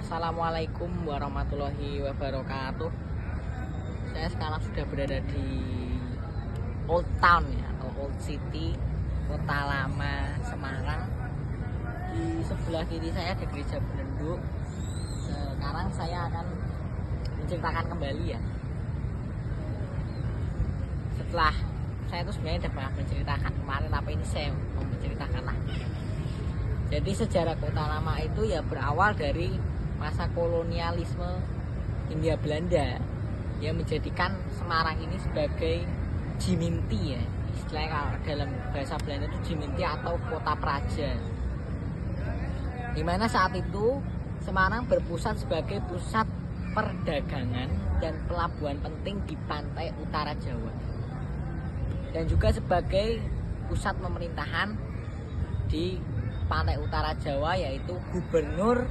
Assalamualaikum warahmatullahi wabarakatuh. Saya sekarang sudah berada di Old Town ya, atau Old City, Kota Lama Semarang. Di sebelah kiri saya ada Gereja Belenduk. Sekarang saya akan menceritakan kembali ya. Setelah saya itu sebenarnya udah pernah menceritakan kemarin, tapi ini saya mau menceritakan lagi. Jadi sejarah Kota Lama itu ya berawal dari masa kolonialisme Hindia Belanda yang menjadikan Semarang ini sebagai Jiminti ya. Istilahnya kalau dalam bahasa Belanda itu Jiminti atau kota praja. Dimana saat itu Semarang berpusat sebagai pusat perdagangan dan pelabuhan penting di pantai utara Jawa. Dan juga sebagai pusat pemerintahan di pantai utara Jawa, yaitu gubernur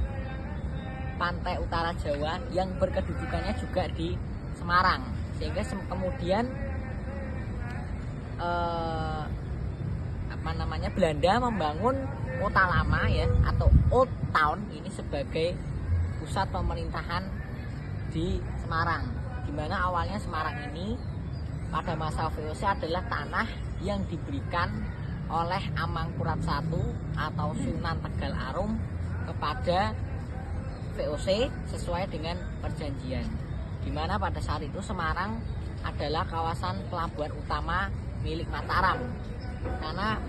pantai utara Jawa yang berkedudukannya juga di Semarang. Sehingga kemudian Belanda membangun Kota Lama ya, atau Old Town ini sebagai pusat pemerintahan di Semarang. Dimana awalnya Semarang ini pada masa VOC adalah tanah yang diberikan oleh Amangkurat I atau Sunan Tegal Arum kepada VOC sesuai dengan perjanjian. Dimana pada saat itu Semarang adalah kawasan pelabuhan utama milik Mataram. Karena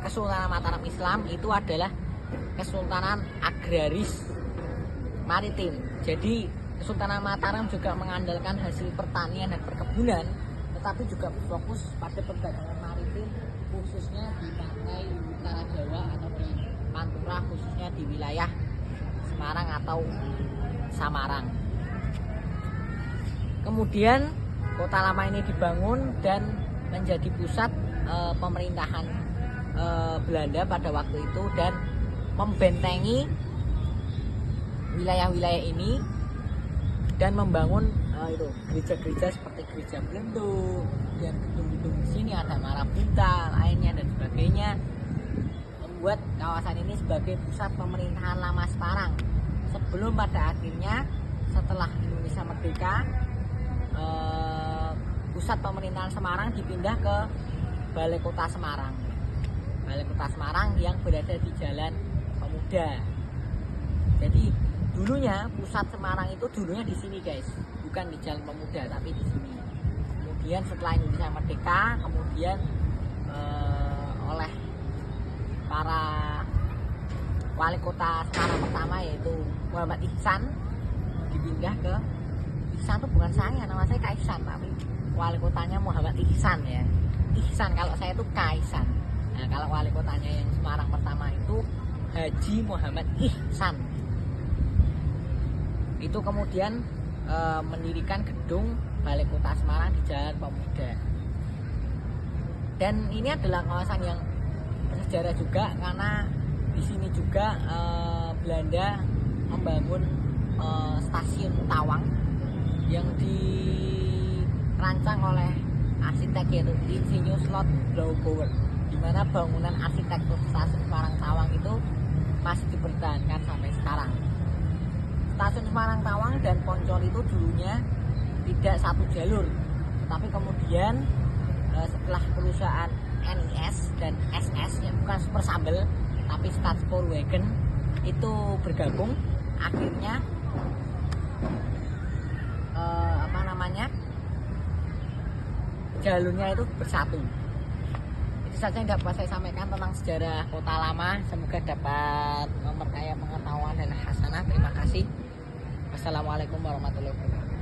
Kesultanan Mataram Islam itu adalah kesultanan agraris maritim. Jadi Kesultanan Mataram juga mengandalkan hasil pertanian dan perkebunan, tetapi juga fokus pada perdagangan maritim, khususnya di pantai utara Jawa atau di Pantura, khususnya di wilayah Semarang atau Samarang. Kemudian Kota Lama ini dibangun dan menjadi pusat pemerintahan Belanda pada waktu itu dan membentengi wilayah-wilayah ini dan membangun itu gereja-gereja seperti Gereja Belenduk, dan gedung-gedung di sini ada Marabunta lainnya dan sebagainya, membuat kawasan ini sebagai pusat pemerintahan lama Semarang. Sebelum pada akhirnya setelah Indonesia merdeka, pusat pemerintahan Semarang dipindah ke Balai Kota Semarang. Balai Kota Semarang yang berada di Jalan Pemuda. Jadi dulunya pusat Semarang itu dulunya di sini guys, bukan di Jalan Pemuda tapi di sini. Kemudian setelah Indonesia merdeka, kemudian oleh para wali kota Semarang pertama yaitu Muhammad Ihsan dipindah ke, Ihsan itu bukan saya, nama saya Kaisan, tapi wali kotanya Muhammad Ihsan ya. Ihsan, kalau saya itu Kaisan. Nah, kalau wali kotanya yang Semarang pertama itu Haji Muhammad Ihsan. Itu kemudian mendirikan gedung Balai Kota Semarang di Jalan Pemuda. Dan ini adalah kawasan yang bersejarah juga karena di sini juga Belanda membangun stasiun Tawang yang dirancang oleh arsitek yaitu Insinyur Slot Blaubauer, di mana bangunan arsitektur stasiun Semarang Tawang itu masih dipertahankan sampai sekarang. Stasiun Semarang Tawang dan Poncol itu dulunya tidak satu jalur, tetapi kemudian setelah perusahaan NIS dan SS yang bukan Super Sambel tapi Stadspoorwagen itu bergabung, akhirnya jalurnya itu bersatu. Itu saja yang dapat saya sampaikan tentang sejarah Kota Lama. Semoga dapat memperkaya pengetahuan dan hasanah. Terima kasih. Wassalamualaikum warahmatullahi wabarakatuh.